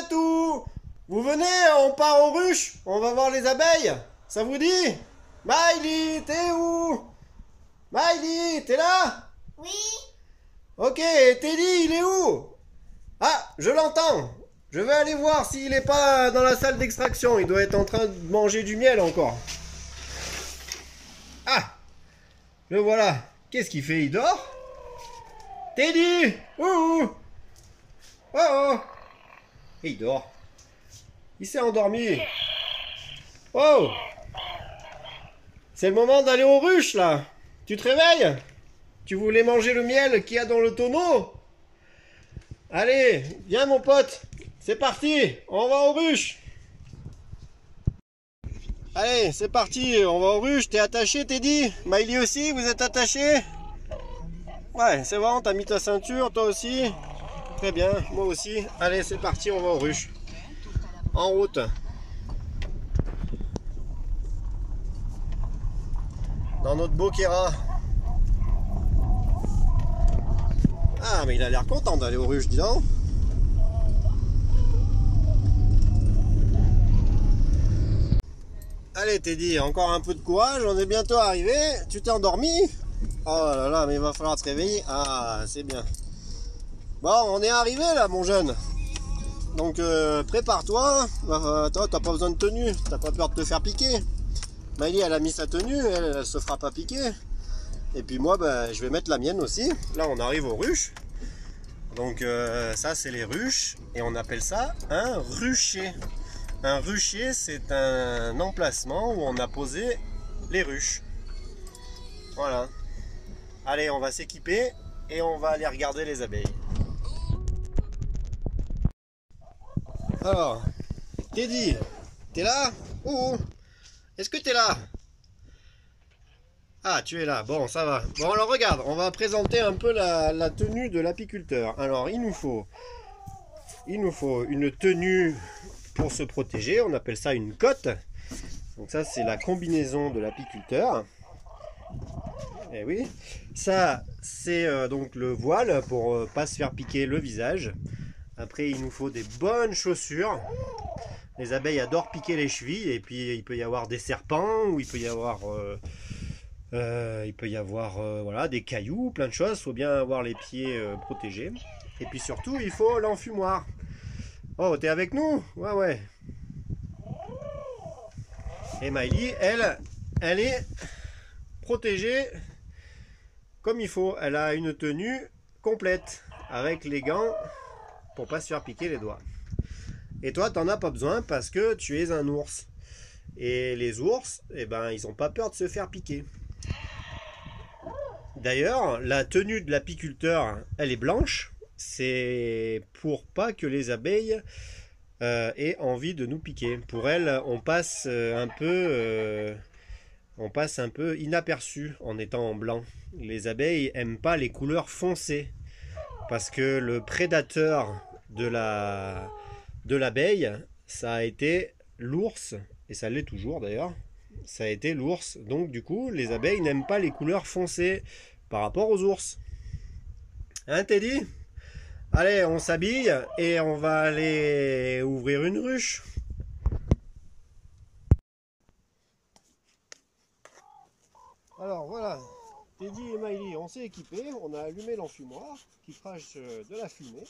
Tatou! Vous venez, on part aux ruches, on va voir les abeilles. Ça vous dit? Miley, t'es où? Miley, t'es là? Oui, Ok, Teddy, il est où? Ah, je l'entends. Je vais aller voir s'il est pas dans la salle d'extraction. Il doit être en train de manger du miel encore. Ah, le voilà. Qu'est-ce qu'il fait? Il dort? Teddy! Ouh! Oh oh! Et il dort. Il s'est endormi. Oh! C'est le moment d'aller aux ruches là. Tu te réveilles? Tu voulais manger le miel qu'il y a dans le tonneau? Allez, viens mon pote. C'est parti. On va aux ruches. Allez, c'est parti. On va aux ruches. T'es attaché, Teddy? Miley aussi, vous êtes attaché? Ouais, c'est bon. T'as mis ta ceinture, toi aussi? Très bien, moi aussi. Allez, c'est parti. On va aux ruches. En route. Dans notre beau Kéra. Ah, mais il a l'air content d'aller aux ruches, dis donc. Allez Teddy, encore un peu de courage, on est bientôt arrivé. Tu t'es endormi? Oh là là, mais il va falloir te réveiller. Ah, c'est bien. Bon, on est arrivé là, mon jeune. Donc prépare-toi. Toi, t'as pas besoin de tenue. T'as pas peur de te faire piquer. Miley, elle a mis sa tenue, elle se fera pas piquer. Et puis moi, bah, je vais mettre la mienne aussi. Là, on arrive aux ruches. Donc ça, c'est les ruches. Et on appelle ça un rucher. Un rucher, c'est un emplacement où on a posé les ruches. Voilà. Allez, on va s'équiper et on va aller regarder les abeilles. Alors, Teddy, t'es là? Ouh, est-ce que t'es là? Ah, tu es là. Bon, ça va. Bon, alors regarde, on va présenter un peu la tenue de l'apiculteur. Alors, il nous faut une tenue pour se protéger. On appelle ça une cotte. Donc ça, c'est la combinaison de l'apiculteur. Eh oui. Ça, c'est donc le voile pour pas se faire piquer le visage. Après, il nous faut des bonnes chaussures. Les abeilles adorent piquer les chevilles. Et puis, il peut y avoir des serpents ou il peut y avoir, voilà, des cailloux, plein de choses. Il faut bien avoir les pieds protégés. Et puis surtout, il faut l'enfumoir. Oh, t'es avec nous? Ouais, ouais. Et Miley, elle est protégée comme il faut. Elle a une tenue complète avec les gants pour pas se faire piquer les doigts. Et toi, t'en as pas besoin parce que tu es un ours. Et les ours, eh ben, ils ont pas peur de se faire piquer. D'ailleurs, la tenue de l'apiculteur, elle est blanche. C'est pour pas que les abeilles aient envie de nous piquer. Pour elles, on passe un peu inaperçu en étant en blanc. Les abeilles aiment pas les couleurs foncées parce que le prédateur de l'abeille, ça a été l'ours, et ça l'est toujours d'ailleurs. Ça a été l'ours. Donc du coup, les abeilles n'aiment pas les couleurs foncées par rapport aux ours. Hein, Teddy? Allez, on s'habille et on va aller ouvrir une ruche. Alors voilà, Teddy et Miley, on s'est équipés, on a allumé l'enfumoir qui crache de la fumée.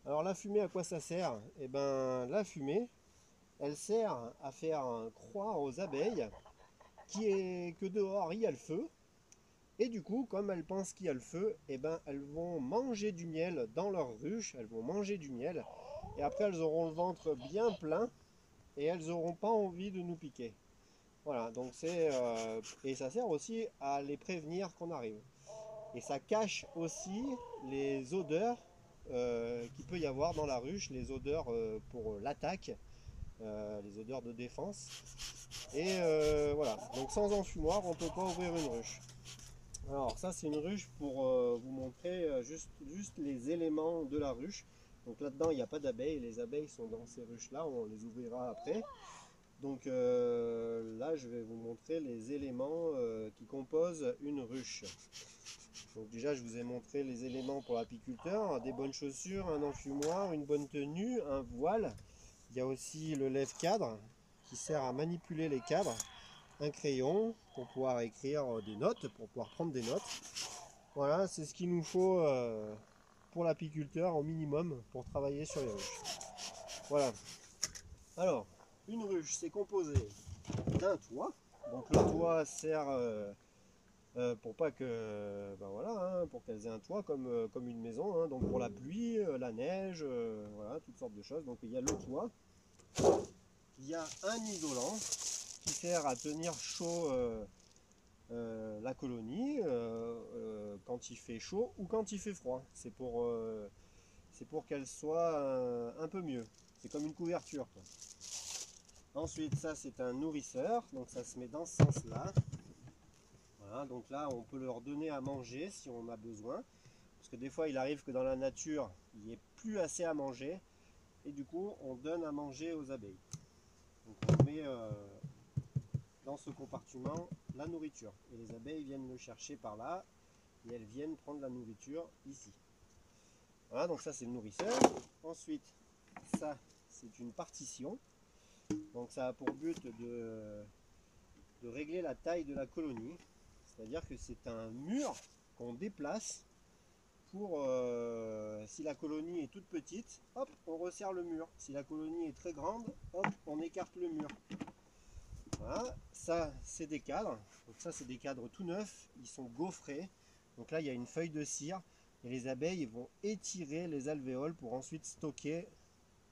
Alors la fumée, à quoi ça sert? Eh ben la fumée, elle sert à faire croire aux abeilles que dehors il y a le feu. Et du coup, comme elles pensent qu'il y a le feu, eh ben elles vont manger du miel dans leur ruche, elles vont manger du miel. Et après elles auront le ventre bien plein et elles n'auront pas envie de nous piquer. Voilà, donc et ça sert aussi à les prévenir qu'on arrive. Et ça cache aussi les odeurs qu'il peut y avoir dans la ruche, les odeurs pour l'attaque, les odeurs de défense. Et voilà, donc sans enfumoir, on ne peut pas ouvrir une ruche. Alors ça, c'est une ruche pour vous montrer juste les éléments de la ruche. Donc là-dedans, il n'y a pas d'abeilles, les abeilles sont dans ces ruches-là, on les ouvrira après. Donc là, je vais vous montrer les éléments qui composent une ruche. Donc déjà, je vous ai montré les éléments pour l'apiculteur, des bonnes chaussures, un enfumoir, une bonne tenue, un voile. Il y a aussi le lève-cadre qui sert à manipuler les cadres, un crayon pour pouvoir écrire des notes, pour pouvoir prendre des notes. Voilà, c'est ce qu'il nous faut pour l'apiculteur au minimum pour travailler sur les ruches. Voilà. Alors, une ruche, c'est composé d'un toit. Donc le toit sert pour pas que, ben voilà, hein, pour qu'elles aient un toit comme une maison, hein, donc pour la pluie, la neige, voilà, toutes sortes de choses. Donc il y a le toit, il y a un isolant qui sert à tenir chaud la colonie quand il fait chaud ou quand il fait froid. C'est pour qu'elle soit un peu mieux. C'est comme une couverture, quoi. Ensuite, ça c'est un nourrisseur, donc ça se met dans ce sens-là. Voilà, donc là on peut leur donner à manger si on a besoin. Parce que des fois il arrive que dans la nature il n'y ait plus assez à manger. Et du coup on donne à manger aux abeilles. Donc on met dans ce compartiment la nourriture. Et les abeilles viennent le chercher par là. Et elles viennent prendre la nourriture ici. Voilà, donc ça c'est le nourrisseur. Ensuite, ça c'est une partition. Donc ça a pour but de régler la taille de la colonie. C'est-à-dire que c'est un mur qu'on déplace pour, si la colonie est toute petite, hop, on resserre le mur. Si la colonie est très grande, hop, on écarte le mur. Voilà, ça c'est des cadres. Donc ça c'est des cadres tout neufs, ils sont gaufrés. Donc là il y a une feuille de cire et les abeilles vont étirer les alvéoles pour ensuite stocker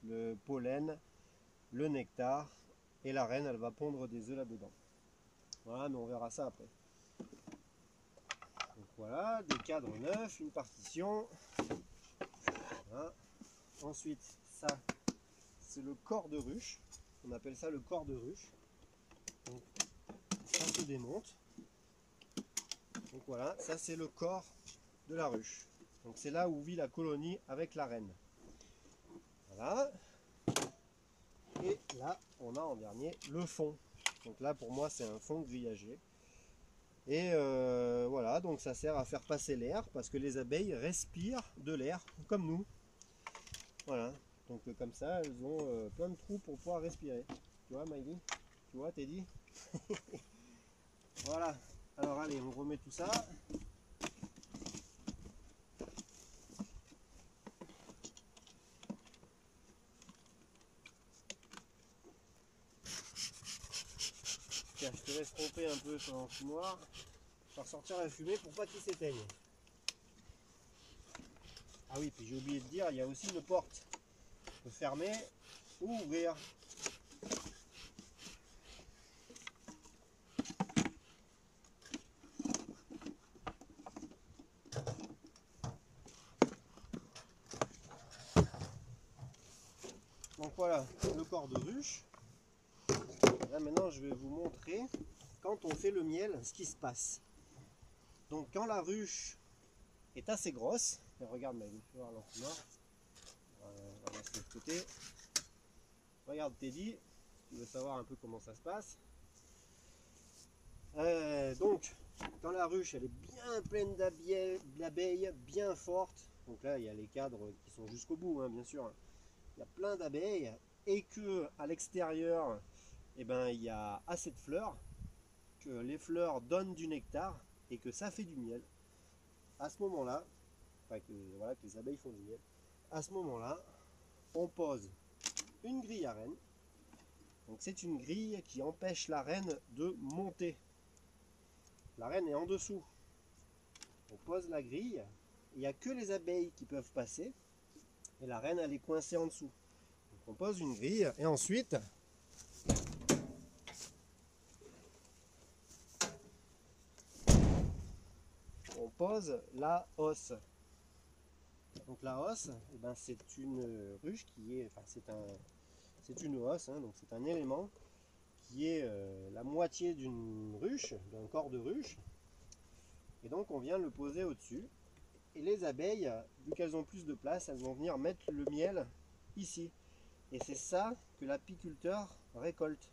le pollen, le nectar, et la reine elle va pondre des œufs là-dedans. Voilà, mais on verra ça après. Donc voilà, des cadres neufs, une partition. Voilà. Ensuite, ça, c'est le corps de ruche. On appelle ça le corps de ruche. Donc, ça se démonte. Donc voilà, ça c'est le corps de la ruche. Donc c'est là où vit la colonie avec la reine. Voilà. Et là, on a en dernier le fond. Donc là, pour moi, c'est un fond grillagé. Et voilà, donc ça sert à faire passer l'air parce que les abeilles respirent de l'air comme nous. Voilà, donc comme ça, elles ont plein de trous pour pouvoir respirer. Tu vois, Maïli? Tu vois, Teddy? Voilà, alors allez, on remet tout ça. Tiens, je te laisse tromper un peu ton fumoir. Je vais ressortir la fumée pour pas qu'il s'éteigne. Ah oui, puis j'ai oublié de dire, il y a aussi une porte. On peut fermer ou ouvrir. Donc voilà, le corps de ruche. Là maintenant je vais vous montrer quand on fait le miel ce qui se passe. Donc quand la ruche est assez grosse, et regarde Maëlie, tu vois l'enfumoir, on va mettre de côté. Regarde Teddy, tu veux savoir un peu comment ça se passe. Donc quand la ruche elle est bien pleine d'abeilles, bien forte, donc là il y a les cadres qui sont jusqu'au bout, hein, bien sûr, il y a plein d'abeilles, et que à l'extérieur eh ben, il y a assez de fleurs, que les fleurs donnent du nectar et que ça fait du miel. À ce moment-là, enfin voilà, que les abeilles font du miel, à ce moment-là, on pose une grille à reine. Donc c'est une grille qui empêche la reine de monter. La reine est en dessous. On pose la grille, il n'y a que les abeilles qui peuvent passer, et la reine elle est coincée en dessous. Donc on pose une grille, et ensuite, on pose la hausse. Donc la hausse, eh ben, c'est une ruche qui est, enfin c'est une hausse, hein, donc c'est un élément qui est la moitié d'une ruche, d'un corps de ruche. Et donc on vient le poser au-dessus. Et les abeilles, vu qu'elles ont plus de place, elles vont venir mettre le miel ici. Et c'est ça que l'apiculteur récolte.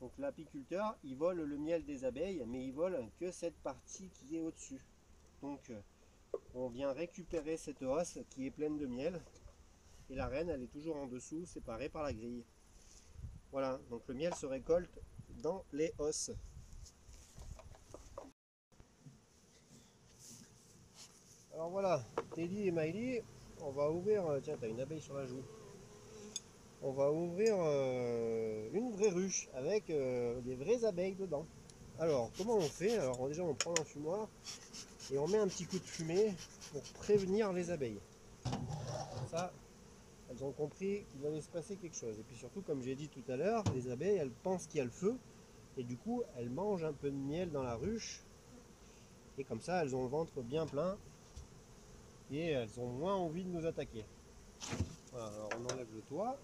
Donc l'apiculteur, il vole le miel des abeilles, mais il vole que cette partie qui est au-dessus. Donc on vient récupérer cette hausse qui est pleine de miel. Et la reine, elle est toujours en dessous, séparée par la grille. Voilà, donc le miel se récolte dans les hausses. Alors voilà, Teddy et Miley, on va ouvrir... Tiens, t'as une abeille sur la joue. On va ouvrir une vraie ruche avec des vraies abeilles dedans. Alors, comment on fait? Alors déjà, on prend l'enfumoir et on met un petit coup de fumée pour prévenir les abeilles. Ça, elles ont compris qu'il allait se passer quelque chose. Et puis surtout, comme j'ai dit tout à l'heure, les abeilles, elles pensent qu'il y a le feu. Et du coup, elles mangent un peu de miel dans la ruche. Et comme ça, elles ont le ventre bien plein. Et elles ont moins envie de nous attaquer. Voilà, alors on enlève le toit.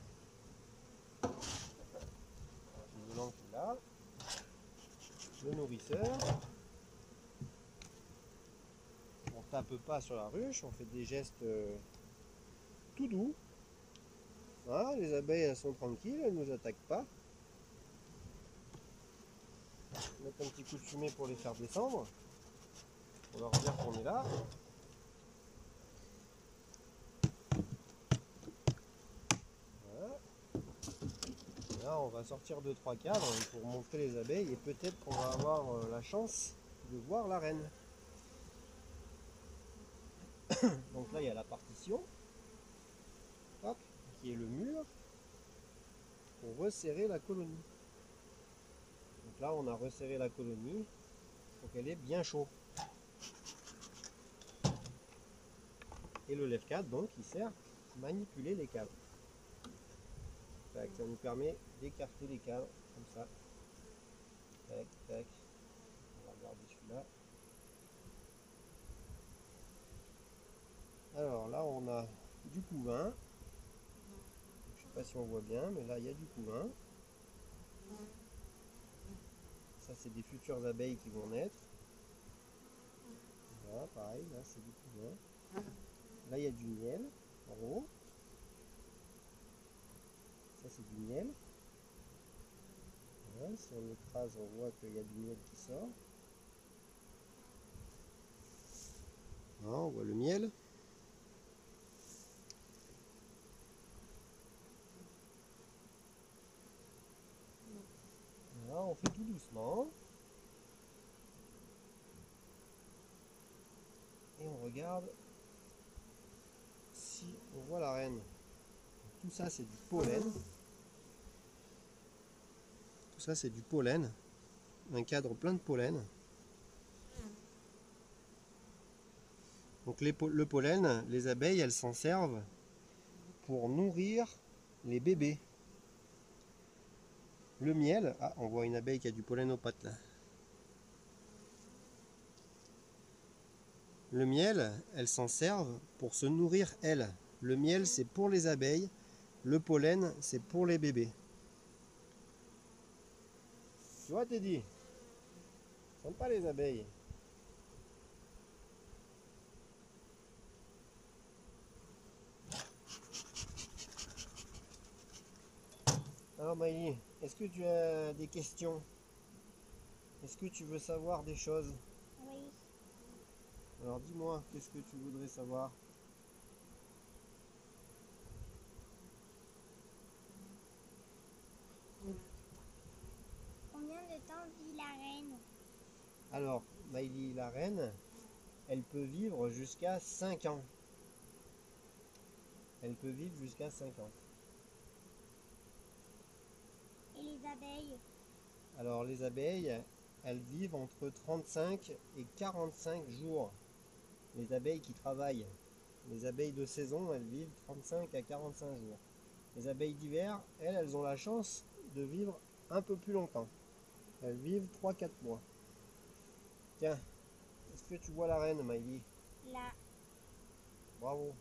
Le qui est là. Le nourrisseur. On tape pas sur la ruche, on fait des gestes tout doux. Voilà, les abeilles, elles sont tranquilles, elles ne nous attaquent pas. Mettre un petit coup de fumée pour les faire descendre. On leur dire qu'on est là. Voilà. Et là, on va sortir 2-3 cadres pour montrer les abeilles et peut-être qu'on va avoir la chance de voir la reine. Donc là, il y a la partition, hop, qui est le mur, pour resserrer la colonie. Donc là, on a resserré la colonie pour qu'elle est bien chaud. Et le lève-cadre, donc, il sert à manipuler les cadres. Tac, ça nous permet d'écarter les cadres, comme ça. Tac, tac. On va regarder celui-là. Alors là, on a du couvain. Je sais pas si on voit bien, mais là, il y a du couvain. Ça, c'est des futures abeilles qui vont naître. Voilà, pareil, là, c'est du couvain. Là, il y a du miel en haut. Ça, c'est du miel. Voilà, si on écrase, on voit qu'il y a du miel qui sort. Là, on voit le miel. Là, on fait tout doucement. Et on regarde si on voit la reine. Tout ça, c'est du pollen. Tout ça, c'est du pollen. Un cadre plein de pollen. Donc le pollen, les abeilles, elles s'en servent pour nourrir les bébés. Le miel, ah, on voit une abeille qui a du pollen aux pattes là. Le miel, elles s'en servent pour se nourrir elles. Le miel, c'est pour les abeilles. Le pollen, c'est pour les bébés. Tu vois, Teddy? Sympa les abeilles. Alors Maïli, est-ce que tu as des questions? Est-ce que tu veux savoir des choses? Oui. Alors dis-moi, qu'est-ce que tu voudrais savoir? Combien de temps vit la reine? Alors, Maïli, la reine, elle peut vivre jusqu'à 5 ans. Elle peut vivre jusqu'à 5 ans. Et les abeilles? Alors les abeilles, elles vivent entre 35 et 45 jours. Les abeilles qui travaillent. Les abeilles de saison, elles vivent 35 à 45 jours. Les abeilles d'hiver, elles ont la chance de vivre un peu plus longtemps. Elles vivent 3-4 mois. Tiens, est-ce que tu vois la reine, Maïli? Là. Bravo.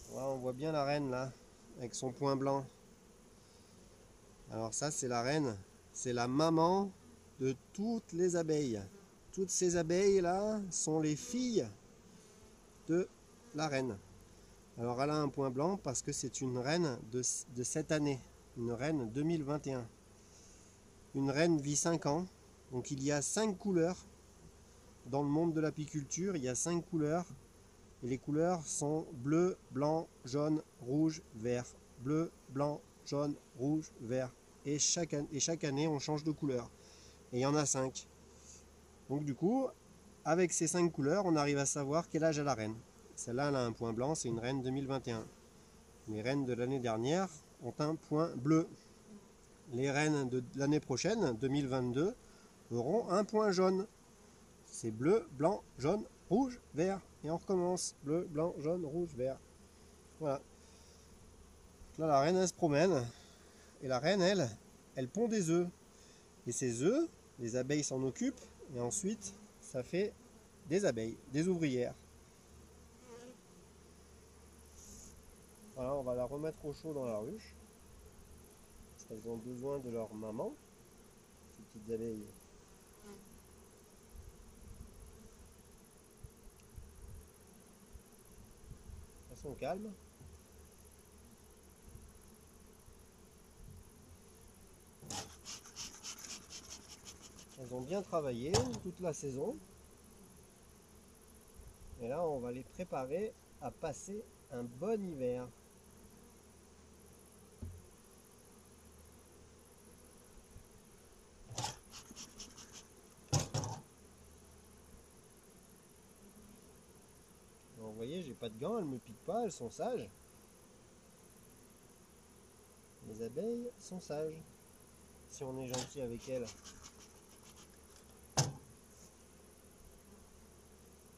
Voilà, on voit bien la reine là, avec son point blanc. Alors ça, c'est la reine. C'est la maman de toutes les abeilles. Toutes ces abeilles là sont les filles de la reine. Alors elle a un point blanc parce que c'est une reine de cette année, une reine 2021. Une reine vit 5 ans, donc il y a 5 couleurs dans le monde de l'apiculture, il y a 5 couleurs. Et les couleurs sont bleu, blanc, jaune, rouge, vert. Bleu, blanc, jaune, rouge, vert. Et chaque année, on change de couleur. Et il y en a 5. Donc du coup, avec ces 5 couleurs, on arrive à savoir quel âge a la reine. Celle-là, elle a un point blanc, c'est une reine 2021. Les reines de l'année dernière ont un point bleu. Les reines de l'année prochaine, 2022, auront un point jaune. C'est bleu, blanc, jaune, rouge, vert. Et on recommence. Bleu, blanc, jaune, rouge, vert. Voilà. Là, la reine, elle se promène. Et la reine, elle pond des œufs. Et ces œufs, les abeilles s'en occupent. Et ensuite, ça fait des abeilles, des ouvrières. Voilà, on va la remettre au chaud dans la ruche. Parce qu'elles ont besoin de leur maman, ces petites abeilles. Elles sont calmes. Elles ont bien travaillé toute la saison. Et là, on va les préparer à passer un bon hiver. Alors, vous voyez, j'ai pas de gants, elles me piquent pas, elles sont sages. Les abeilles sont sages, si on est gentil avec elles.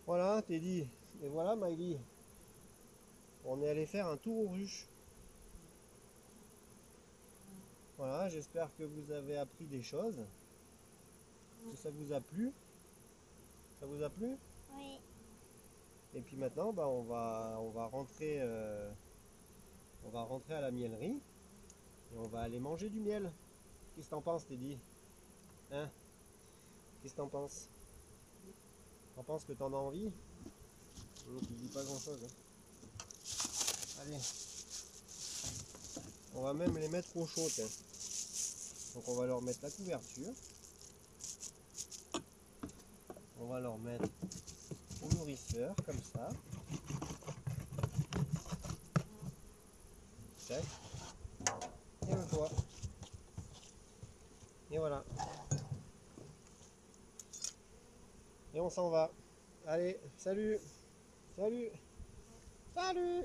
Voilà, Teddy. Et voilà, Miley. On est allé faire un tour aux ruches. Voilà, j'espère que vous avez appris des choses. Que ça vous a plu. Ça vous a plu? Oui. Et puis maintenant, bah, on va rentrer à la miellerie. Et on va aller manger du miel. Qu'est-ce que t'en penses, Teddy? Hein? Qu'est-ce que t'en penses? T'en penses que t'en as envie? Tu dis pas grand-chose. Hein. Allez. On va même les mettre au chaud. Tiens. Donc on va leur mettre la couverture. On va leur mettre au nourrisseur, comme ça. Tac. Et le toit. Et voilà. Et on s'en va. Allez, salut. Salut. Salut.